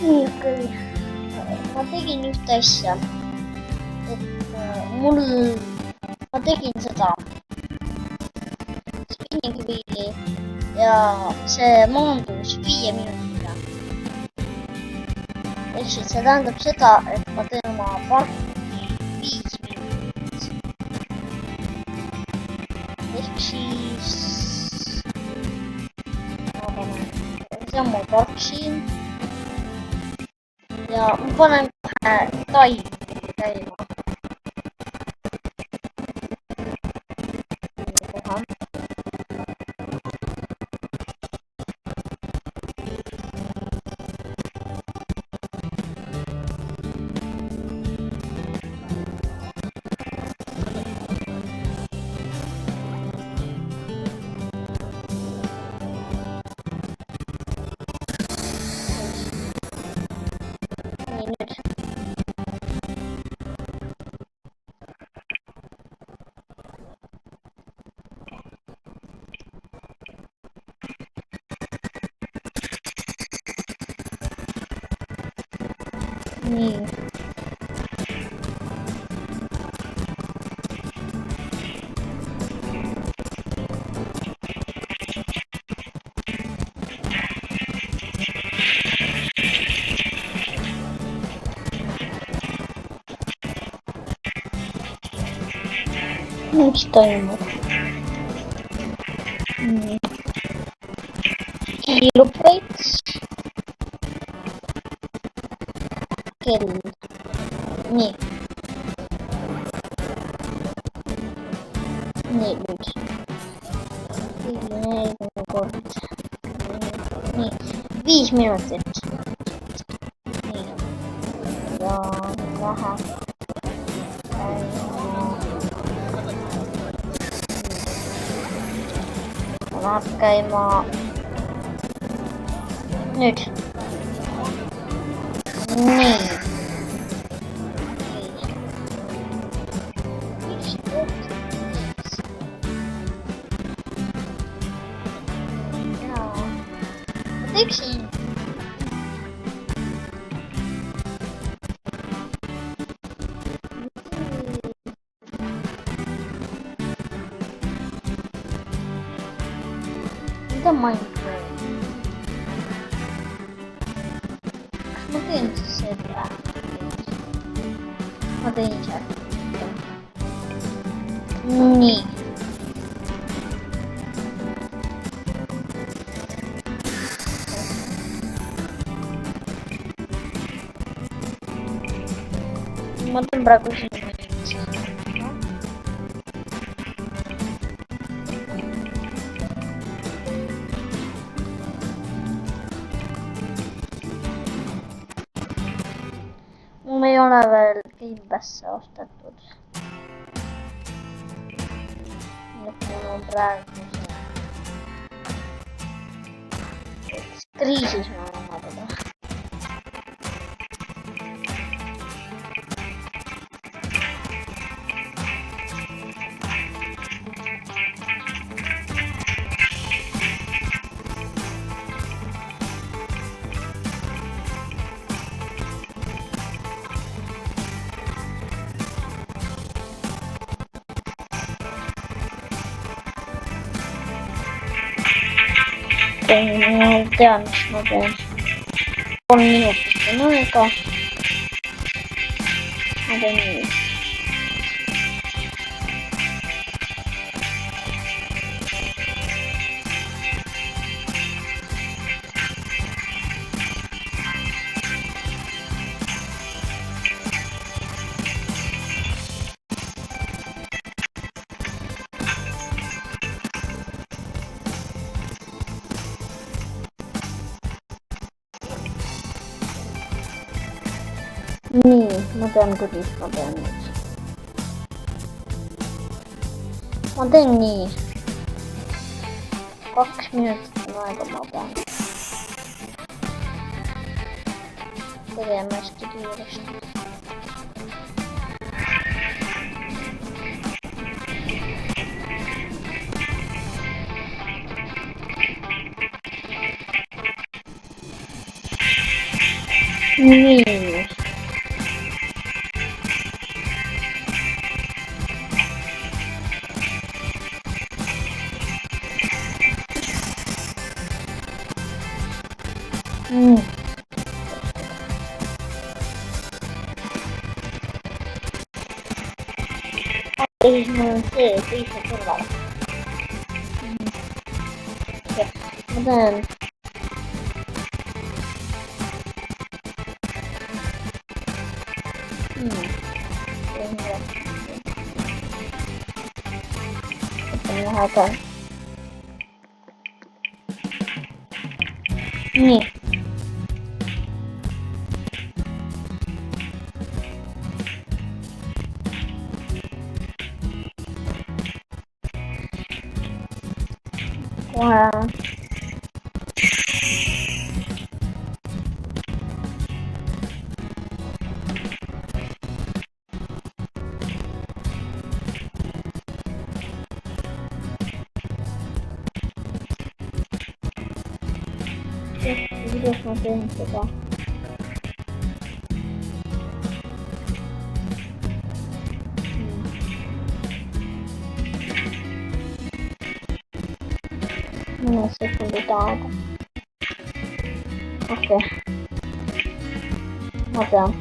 nii, okei. Ma tegin ühte asja, et ma tegin seda spinningi ja see maandus 5 minutiga. Ehk siis see tähendab seda, et ma teen oma parki 5 minutit. Ehk siis see on mu park siin. Ja ma panen kohe taimi käima. Nii. Mis toimub? Nii. Kiilub veits. Kell. Nii. Nii nüüd. Kell kord. Nii. 5 minutit. Nii. Ja läheb. Läheb käima. Nüüd. Nii. Teeksin. Mida Minecraft? Kas ma teen siis selle? Ma teen ise. Nii. Ma teen praegu siin. Mul ei ole veel Game Pass'e ostetud. Nüüd mul on praegu see kriisis ma olen oma teda. Ma tean, mis ma teen. 3 minutit on aega. Ma teen nii. Nii, ma tean küll, mis ma teen nüüd. Ma teen nii. 2 minutit on aega, ma pean tegema hästi kiiresti. Niin. Mm. Ei noin se, siitä turvalla. Okei. Miten? Sitten lähdetään. Niin. Wow. Jos mä teen tota. Mene sekunti täältä. Okei. Mä otan.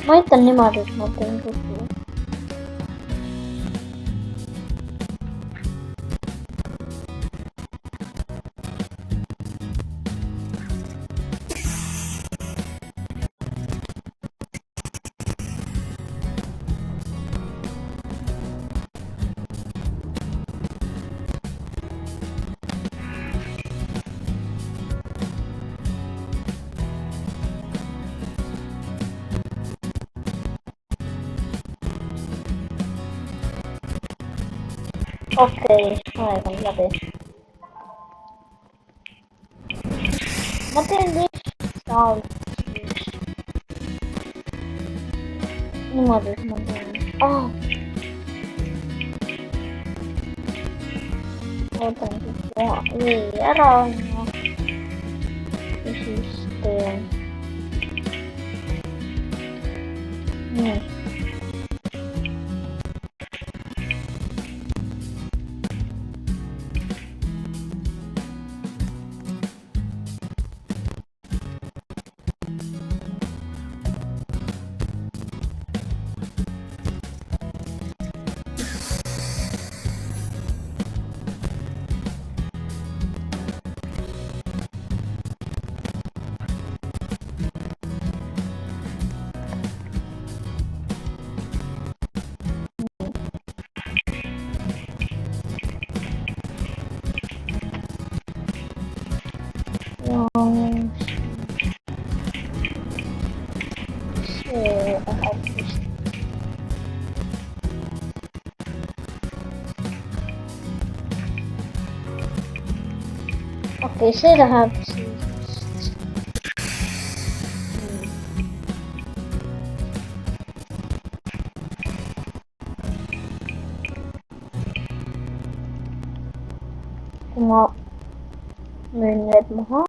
Mä itse nimetin, että mä teen tuttua. Okei, aivan läpi. Mä teen listaa. Nimetin, mä teen. Otan sitten vieraan. Ja siis teen. Niin. Okei, se läheb siis. Kun mä myyn need maha.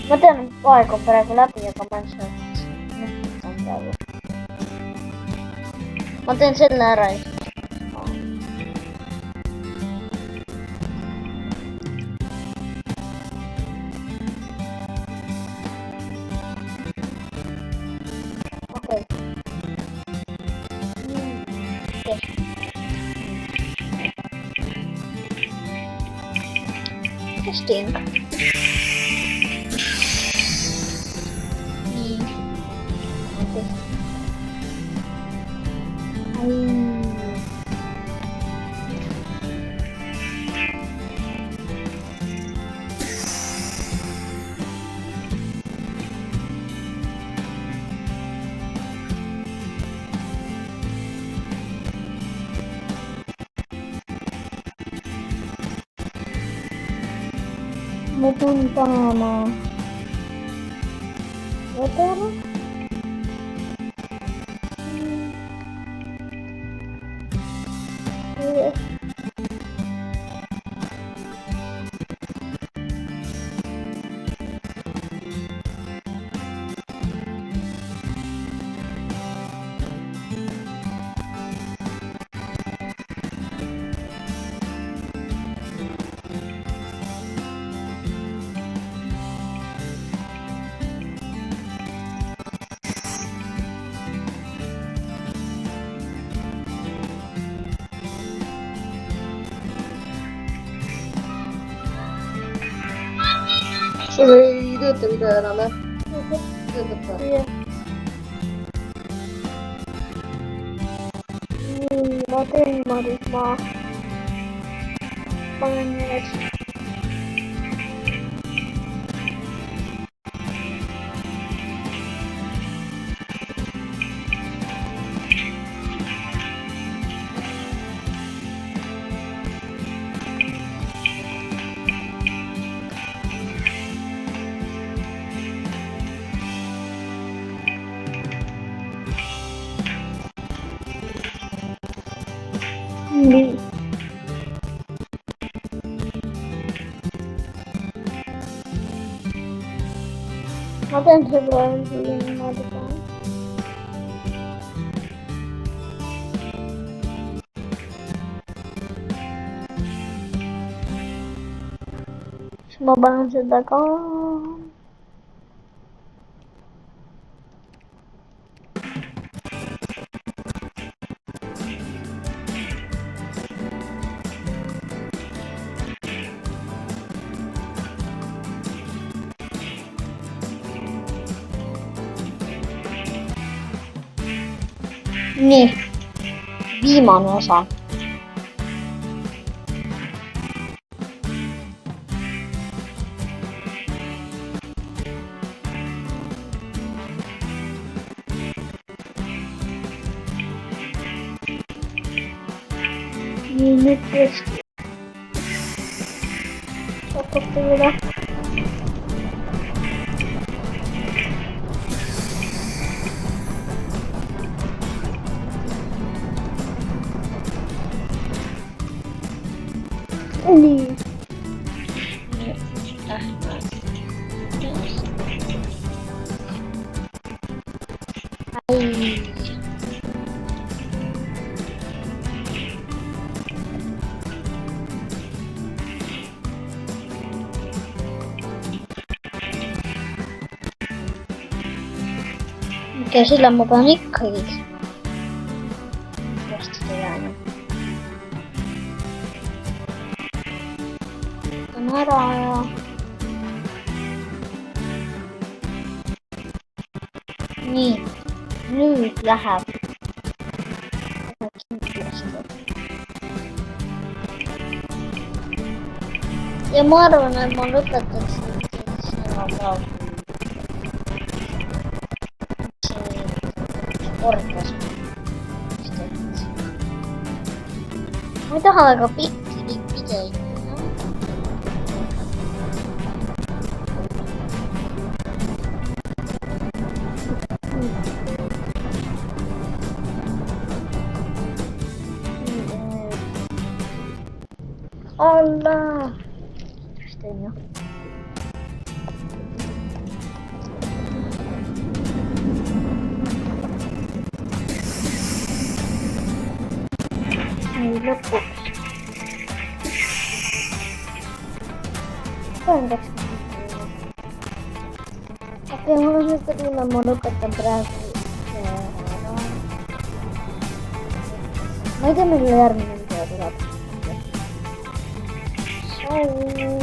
Mä teen paikan peräkin läpi, joka mä en saa. Mä teen sen ära. Okei. Testing. Mä tuun paamaan. Vetellä. 이거부터 그다음에 이거부터. Iya. Mati mah. Banget. Ini. Apa yang sebelum ini mati kan? Semua barang sedekah. Nih, viimane osa. Ini terus. Cocok udah. Ini. Hai. Käsillä mukaan nikkarit. Vastaajana. Kamera ja... Niin. Nyt läheb. Ja ma arvan, et ma lõpetaks sõna praegu. Kordas. Ma ei taha väga pikki videoid. Allah. Just on ju. Ei lõpuks. Tähendaks. Okei, mul on siuke tunne, ma lõpetan praegu. Ma ei tea, millal järgmine video tuleb. Tšau.